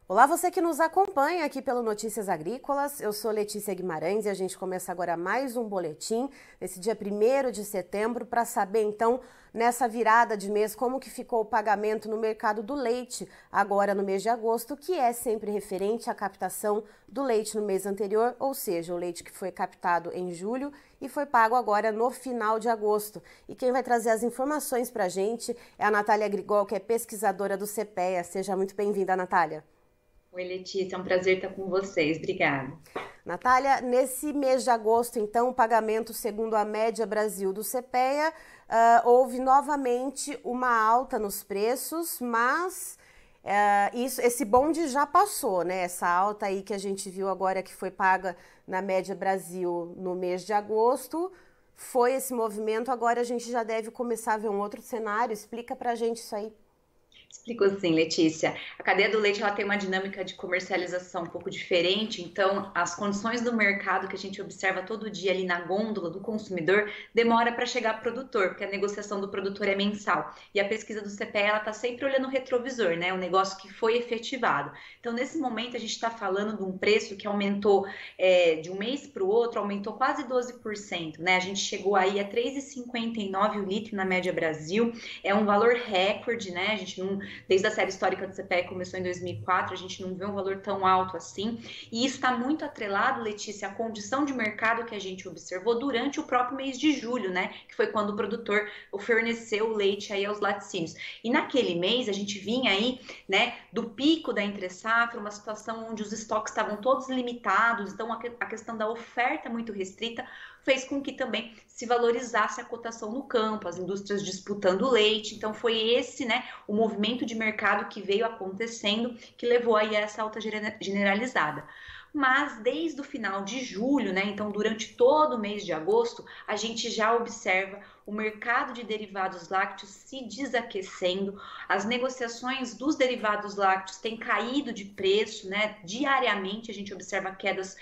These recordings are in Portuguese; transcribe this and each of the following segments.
Olá, você que nos acompanha aqui pelo Notícias Agrícolas. Eu sou Letícia Guimarães e a gente começa agora mais um boletim nesse dia 1º de setembro para saber então nessa virada de mês como que ficou o pagamento no mercado do leite agora no mês de agosto, que é sempre referente à captação do leite no mês anterior, ou seja, o leite que foi captado em julho e foi pago agora no final de agosto. E quem vai trazer as informações para a gente é a Natália Grigol, que é pesquisadora do CPEA. Seja muito bem-vinda, Natália. Oi, Letícia, é um prazer estar com vocês. Obrigada. Natália, nesse mês de agosto, então, o pagamento segundo a média Brasil do CPEA, houve novamente uma alta nos preços, mas esse bonde já passou, né? Essa alta aí que a gente viu agora que foi paga na média Brasil no mês de agosto, foi esse movimento, agora a gente já deve começar a ver um outro cenário. Explica pra gente isso aí. Explico assim, Letícia. A cadeia do leite ela tem uma dinâmica de comercialização um pouco diferente, então as condições do mercado que a gente observa todo dia ali na gôndola do consumidor demora para chegar ao produtor, porque a negociação do produtor é mensal. E a pesquisa do CPE ela está sempre olhando o retrovisor, né? O negócio que foi efetivado. Então, nesse momento, a gente está falando de um preço que aumentou de um mês para o outro, aumentou quase 12%, né? A gente chegou aí a 3,59 o litro na média Brasil, é um valor recorde, né? A gente não Desde a série histórica do CPE, que começou em 2004, a gente não vê um valor tão alto assim. E isso está muito atrelado, Letícia, à condição de mercado que a gente observou durante o próprio mês de julho, né? Que foi quando o produtor forneceu o leite aí aos laticínios. E naquele mês, a gente vinha aí, né, do pico da entre-safra, uma situação onde os estoques estavam todos limitados, então a questão da oferta muito restrita fez com que também se valorizasse a cotação no campo, as indústrias disputando leite. Então foi esse, né, o movimento de mercado que veio acontecendo que levou aí a essa alta generalizada. Mas desde o final de julho, né, então durante todo o mês de agosto, a gente já observa o mercado de derivados lácteos se desaquecendo, as negociações dos derivados lácteos têm caído de preço, né? Diariamente a gente observa quedas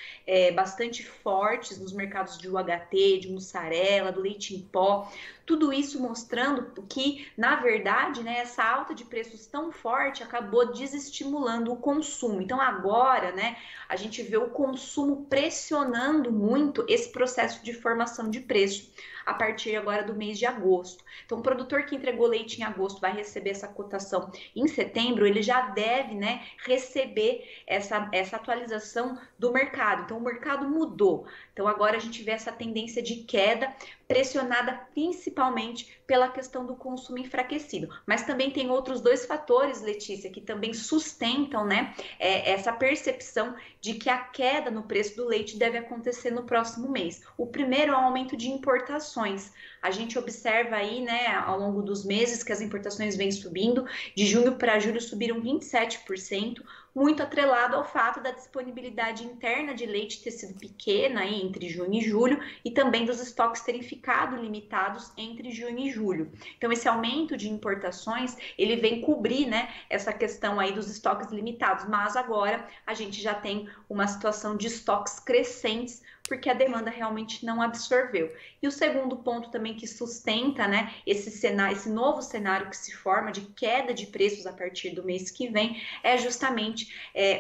bastante fortes nos mercados de UHT, de mussarela, do leite em pó. Tudo isso mostrando que, na verdade, né, essa alta de preços tão forte acabou desestimulando o consumo. Então, agora, né, a gente vê o consumo pressionando muito esse processo de formação de preço a partir agora do mês de agosto. Então, o produtor que entregou leite em agosto vai receber essa cotação em setembro, ele já deve, né, receber essa atualização do mercado. Então, o mercado mudou. Então, agora a gente vê essa tendência de queda pressionada principalmente pela questão do consumo enfraquecido. Mas também tem outros dois fatores, Letícia, que também sustentam, né, essa percepção de que a queda no preço do leite deve acontecer no próximo mês. O primeiro é o aumento de importações. A gente observa aí, né, ao longo dos meses que as importações vêm subindo, de junho para julho subiram 27%, muito atrelado ao fato da disponibilidade interna de leite ter sido pequena aí entre junho e julho e também dos estoques terem ficado limitados entre junho e julho. Então esse aumento de importações, ele vem cobrir, né, essa questão aí dos estoques limitados, mas agora a gente já tem uma situação de estoques crescentes porque a demanda realmente não absorveu. E o segundo ponto também que sustenta, né, esse cenário, esse novo cenário que se forma de queda de preços a partir do mês que vem, é justamente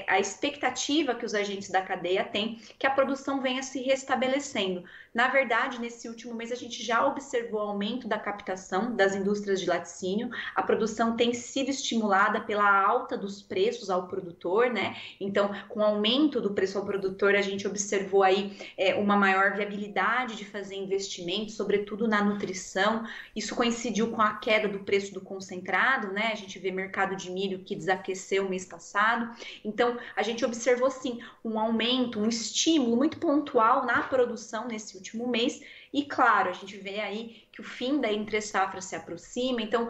a expectativa que os agentes da cadeia têm que a produção venha se restabelecendo. Na verdade, nesse último mês a gente já observou o aumento da captação das indústrias de laticínio, a produção tem sido estimulada pela alta dos preços ao produtor, né? Então, com o aumento do preço ao produtor, a gente observou aí uma maior viabilidade de fazer investimentos, sobretudo na nutrição. Isso coincidiu com a queda do preço do concentrado, né? A gente vê mercado de milho que desaqueceu mês passado. Então, a gente observou sim um aumento, um estímulo muito pontual na produção nesse último mês. E claro, a gente vê aí que o fim da entre-safra se aproxima, então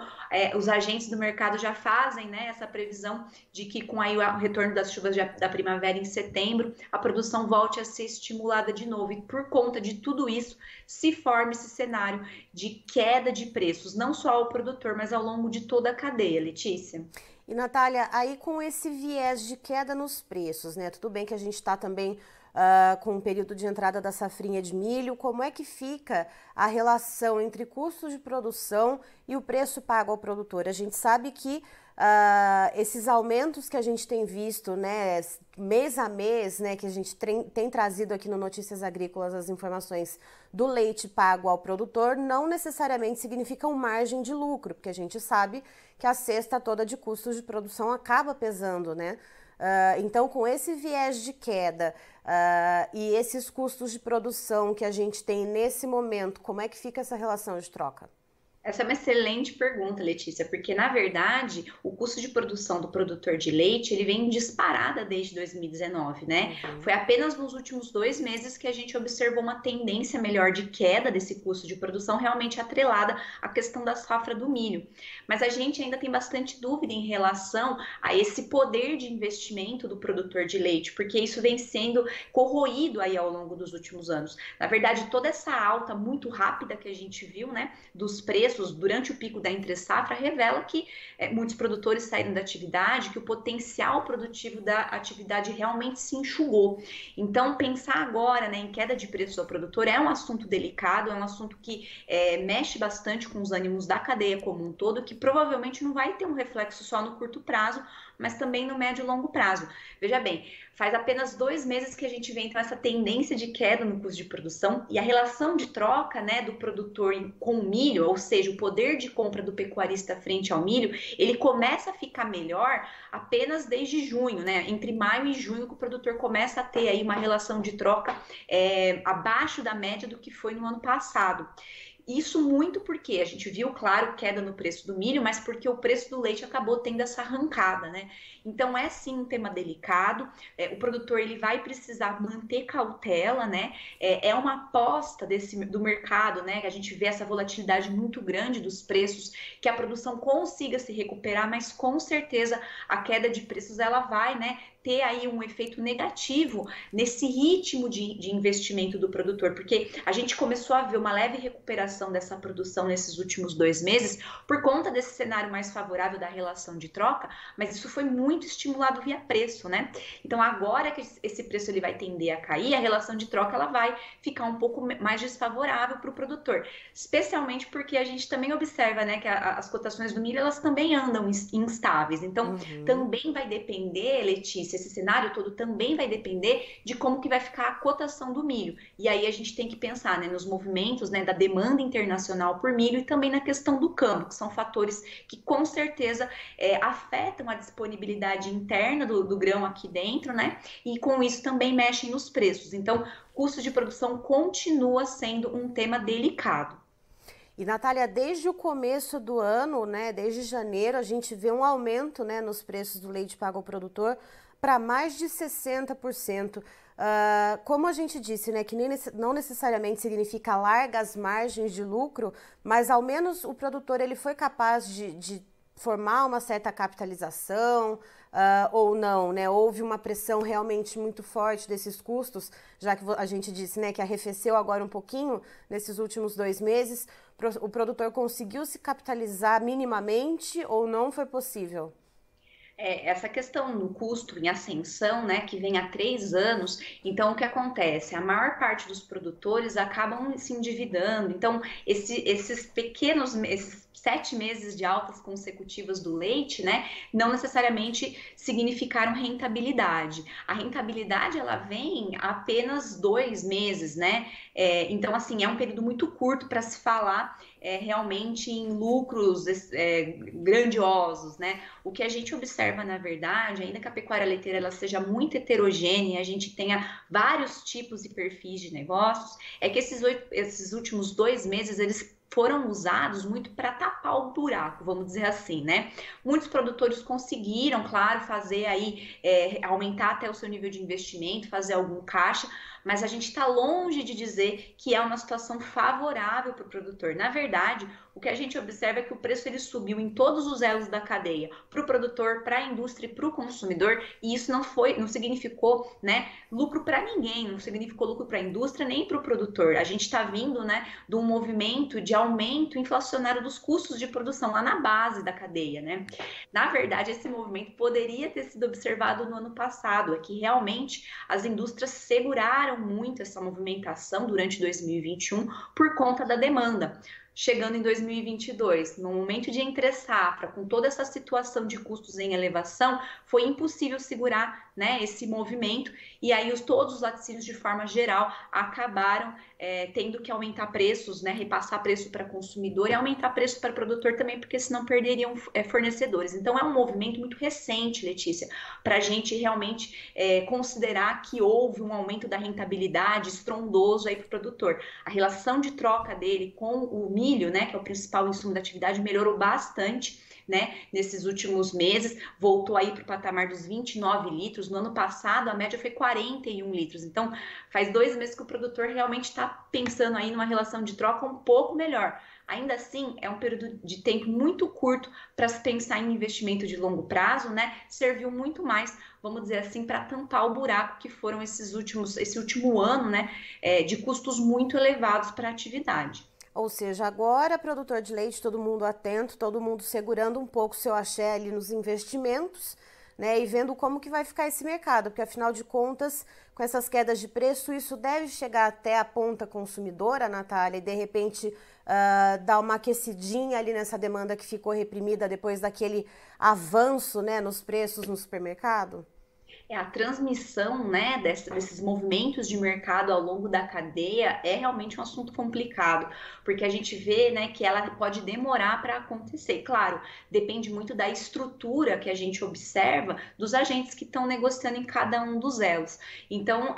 os agentes do mercado já fazem, né, essa previsão de que com aí o retorno das chuvas da primavera em setembro, a produção volte a ser estimulada de novo. E por conta de tudo isso, se forma esse cenário de queda de preços, não só ao produtor, mas ao longo de toda a cadeia, Letícia. E Natália, aí com esse viés de queda nos preços, né? Tudo bem que a gente está também com o período de entrada da safrinha de milho. Como é que fica a relação entre custos de produção e o preço pago ao produtor? A gente sabe que esses aumentos que a gente tem visto, né, mês a mês, né, que a gente tem trazido aqui no Notícias Agrícolas as informações do leite pago ao produtor, não necessariamente significam margem de lucro, porque a gente sabe que a cesta toda de custos de produção acaba pesando, né? Então, com esse viés de queda e esses custos de produção que a gente tem nesse momento, como é que fica essa relação de troca? Essa é uma excelente pergunta, Letícia, porque na verdade o custo de produção do produtor de leite ele vem disparada desde 2019, né? Foi apenas nos últimos 2 meses que a gente observou uma tendência melhor de queda desse custo de produção, realmente atrelada à questão da safra do milho. Mas a gente ainda tem bastante dúvida em relação a esse poder de investimento do produtor de leite, porque isso vem sendo corroído aí ao longo dos últimos anos. Na verdade, toda essa alta muito rápida que a gente viu, né, dos preços durante o pico da entre-safra revela que muitos produtores saíram da atividade, que o potencial produtivo da atividade realmente se enxugou. Então, pensar agora, né, em queda de preços ao produtor é um assunto delicado, é um assunto que mexe bastante com os ânimos da cadeia como um todo, que provavelmente não vai ter um reflexo só no curto prazo, mas também no médio e longo prazo. Veja bem, faz apenas 2 meses que a gente vê então essa tendência de queda no custo de produção e a relação de troca, né, do produtor com o milho, ou seja, o poder de compra do pecuarista frente ao milho, ele começa a ficar melhor apenas desde junho, né? Entre maio e junho que o produtor começa a ter aí uma relação de troca abaixo da média do que foi no ano passado. Isso muito porque a gente viu, claro, queda no preço do milho, mas porque o preço do leite acabou tendo essa arrancada, né? Então é sim um tema delicado, o produtor ele vai precisar manter cautela, né? É uma aposta do mercado, né? A gente vê essa volatilidade muito grande dos preços, que a produção consiga se recuperar, mas com certeza a queda de preços ela vai, né, ter aí um efeito negativo nesse ritmo de investimento do produtor, porque a gente começou a ver uma leve recuperação dessa produção nesses últimos 2 meses por conta desse cenário mais favorável da relação de troca, mas isso foi muito estimulado via preço, né? Então agora que esse preço ele vai tender a cair, a relação de troca ela vai ficar um pouco mais desfavorável para o produtor, especialmente porque a gente também observa, né, que as cotações do milho elas também andam instáveis, então também vai depender, Letícia, esse cenário todo também vai depender de como que vai ficar a cotação do milho. E aí a gente tem que pensar, né, nos movimentos, né, da demanda internacional por milho e também na questão do câmbio, que são fatores que com certeza afetam a disponibilidade interna do grão aqui dentro, né? E com isso também mexem nos preços. Então, custo de produção continua sendo um tema delicado. E, Natália, desde o começo do ano, né, desde janeiro, a gente vê um aumento, né, nos preços do leite pago ao produtor para mais de 60%. Como a gente disse, né, que não necessariamente significa largas margens de lucro, mas ao menos o produtor ele foi capaz de formar uma certa capitalização ou não, né? Houve uma pressão realmente muito forte desses custos, já que a gente disse, né, que arrefeceu agora um pouquinho nesses últimos 2 meses. O produtor conseguiu se capitalizar minimamente ou não foi possível? Essa questão do custo em ascensão, né, que vem há 3 anos, então o que acontece? A maior parte dos produtores acabam se endividando, então esses 7 meses de altas consecutivas do leite, né, não necessariamente significaram rentabilidade. A rentabilidade, ela vem apenas 2 meses, né, então assim, é um período muito curto para se falar realmente em lucros grandiosos, né, o que a gente observa, na verdade, ainda que a pecuária leiteira ela seja muito heterogênea, a gente tenha vários tipos e perfis de negócios, é que esses últimos 2 meses, eles foram usados muito para tapar o buraco, vamos dizer assim, né? Muitos produtores conseguiram, claro, fazer aí, aumentar até o seu nível de investimento, fazer algum caixa, mas a gente está longe de dizer que é uma situação favorável para o produtor. Na verdade, o que a gente observa é que o preço ele subiu em todos os elos da cadeia, para o produtor, para a indústria e para o consumidor, e isso não significou, né, lucro para ninguém, não significou lucro para a indústria nem para o produtor. A gente está vindo, né, de um movimento de aumento inflacionário dos custos de produção lá na base da cadeia, né? Na verdade, esse movimento poderia ter sido observado no ano passado, é que realmente as indústrias seguraram muito essa movimentação durante 2021 por conta da demanda. Chegando em 2022, no momento de entre safra, com toda essa situação de custos em elevação, foi impossível segurar, né, esse movimento, e aí todos os laticínios de forma geral acabaram tendo que aumentar preços, né, repassar preço para consumidor e aumentar preço para produtor também, porque senão perderiam fornecedores. Então é um movimento muito recente, Letícia, para a gente realmente considerar que houve um aumento da rentabilidade estrondoso aí para o produtor. A relação de troca dele com o milho, né, que é o principal insumo da atividade, melhorou bastante, né, nesses últimos meses, voltou aí para o patamar dos 29 litros. No ano passado, a média foi 41 litros. Então, faz 2 meses que o produtor realmente está pensando aí numa relação de troca um pouco melhor. Ainda assim, é um período de tempo muito curto para se pensar em investimento de longo prazo, né? Serviu muito mais, vamos dizer assim, para tampar o buraco que foram esse último ano, né? De custos muito elevados para a atividade. Ou seja, agora, produtor de leite, todo mundo atento, todo mundo segurando um pouco seu axé ali nos investimentos, né, e vendo como que vai ficar esse mercado, porque afinal de contas, com essas quedas de preço, isso deve chegar até a ponta consumidora, Natália, e de repente dar uma aquecidinha ali nessa demanda que ficou reprimida depois daquele avanço, né, nos preços no supermercado? A transmissão, né, desses movimentos de mercado ao longo da cadeia é realmente um assunto complicado, porque a gente vê, né, que ela pode demorar para acontecer. Claro, depende muito da estrutura que a gente observa dos agentes que estão negociando em cada um dos elos. Então,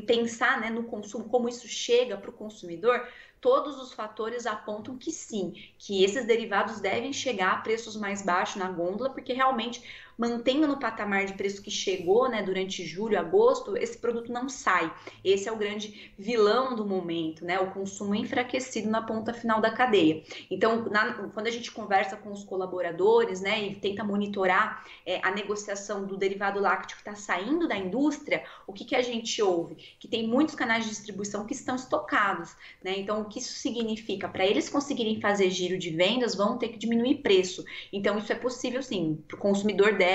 pensar, né, no consumo, como isso chega para o consumidor, todos os fatores apontam que sim, que esses derivados devem chegar a preços mais baixos na gôndola, porque realmente mantendo no patamar de preço que chegou, né, durante julho, agosto, esse produto não sai. Esse é o grande vilão do momento, né, o consumo enfraquecido na ponta final da cadeia. Então, quando a gente conversa com os colaboradores, né, e tenta monitorar a negociação do derivado lácteo que está saindo da indústria, o que a gente ouve? Que tem muitos canais de distribuição que estão estocados, né? Então, o que isso significa? Para eles conseguirem fazer giro de vendas, vão ter que diminuir preço. Então, isso é possível sim. O consumidor deve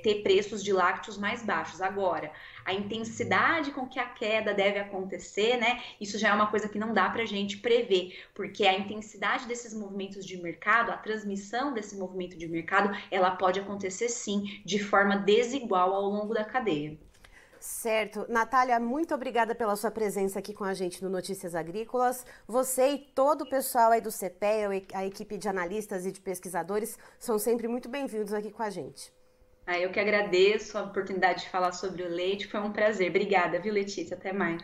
ter preços de lácteos mais baixos. Agora, a intensidade com que a queda deve acontecer, né? Isso já é uma coisa que não dá para a gente prever, porque a intensidade desses movimentos de mercado, a transmissão desse movimento de mercado, ela pode acontecer sim, de forma desigual ao longo da cadeia. Certo. Natália, muito obrigada pela sua presença aqui com a gente no Notícias Agrícolas. Você e todo o pessoal aí do CPEA, a equipe de analistas e de pesquisadores, são sempre muito bem-vindos aqui com a gente. Eu que agradeço a oportunidade de falar sobre o leite, foi um prazer. Obrigada, viu, Letícia? Até mais.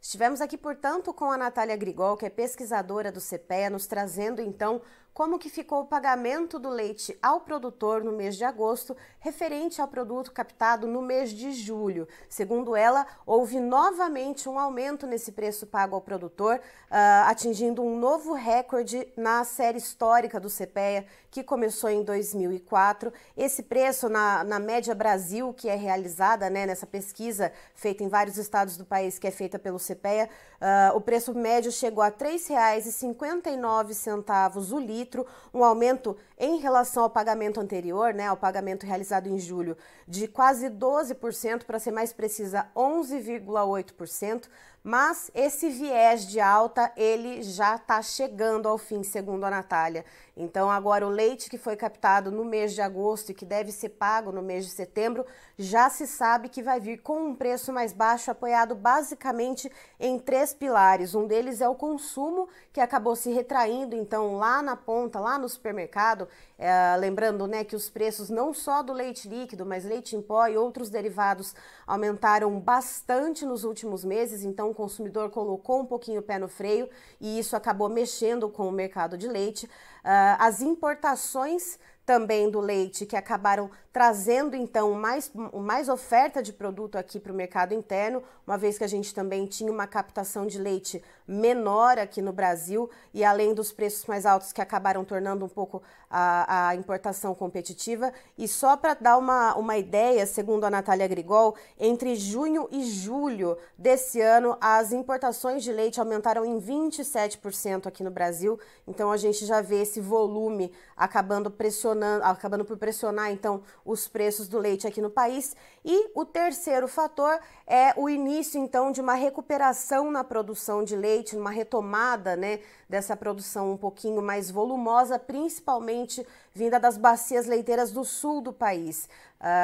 Estivemos aqui, portanto, com a Natália Grigol, que é pesquisadora do CPEA, nos trazendo, então, como que ficou o pagamento do leite ao produtor no mês de agosto, referente ao produto captado no mês de julho. Segundo ela, houve novamente um aumento nesse preço pago ao produtor, atingindo um novo recorde na série histórica do CPEA, que começou em 2004. Esse preço, na média Brasil, que é realizada, né, nessa pesquisa feita em vários estados do país, que é feita pelo CPEA, o preço médio chegou a R$ 3,59 o litro, um aumento em relação ao pagamento anterior, né, ao pagamento realizado em julho, de quase 12%, para ser mais precisa, 11,8%, mas esse viés de alta, ele já está chegando ao fim, segundo a Natália. Então, agora o leite que foi captado no mês de agosto e que deve ser pago no mês de setembro, já se sabe que vai vir com um preço mais baixo, apoiado basicamente em 3 pilares. Um deles é o consumo, que acabou se retraindo, então, lá na ponta, lá no supermercado, lembrando, né, que os preços não só do leite líquido, mas leite em pó e outros derivados aumentaram bastante nos últimos meses, então o consumidor colocou um pouquinho o pé no freio e isso acabou mexendo com o mercado de leite. As importações também do leite, que acabaram trazendo então mais oferta de produto aqui para o mercado interno, uma vez que a gente também tinha uma captação de leite menor aqui no Brasil, e além dos preços mais altos que acabaram tornando um pouco a importação competitiva. E só para dar uma ideia, segundo a Natália Grigol, entre junho e julho desse ano, as importações de leite aumentaram em 27% aqui no Brasil. Então a gente já vê esse volume acabando por pressionar então os preços do leite aqui no país. E o terceiro fator é o início então de uma recuperação na produção de leite, uma retomada, né, dessa produção um pouquinho mais volumosa, principalmente vinda das bacias leiteiras do sul do país.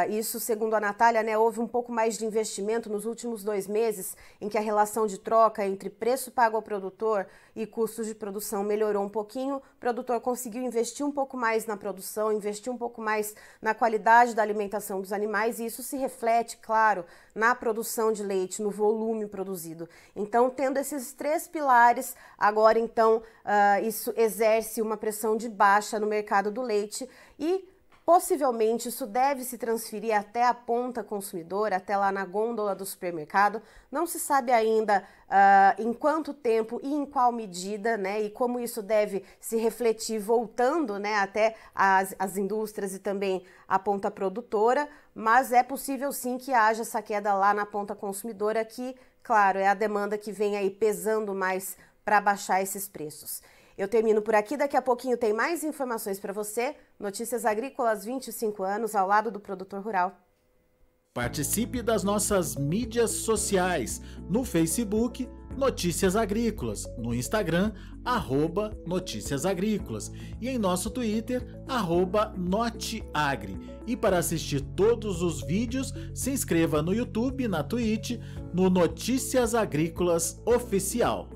Isso, segundo a Natália, né, houve um pouco mais de investimento nos últimos 2 meses, em que a relação de troca entre preço pago ao produtor e custos de produção melhorou um pouquinho. O produtor conseguiu investir um pouco mais na produção, investir um pouco mais na qualidade da alimentação dos animais, e isso se reflete, claro, na produção de leite, no volume produzido. Então, tendo esses 3 pilares, agora então isso exerce uma pressão de baixa no mercado do leite, e possivelmente isso deve se transferir até a ponta consumidora, até lá na gôndola do supermercado. Não se sabe ainda em quanto tempo e em qual medida, né, e como isso deve se refletir voltando, né, até as indústrias e também a ponta produtora, mas é possível sim que haja essa queda lá na ponta consumidora, que, claro, é a demanda que vem aí pesando mais para baixar esses preços. Eu termino por aqui, daqui a pouquinho tem mais informações para você. Notícias Agrícolas, 25 anos, ao lado do produtor rural. Participe das nossas mídias sociais, no Facebook, Notícias Agrícolas, no Instagram, @Notícias Agrícolas, e em nosso Twitter, @Noteagri. E para assistir todos os vídeos, se inscreva no YouTube, na Twitch, no Notícias Agrícolas Oficial.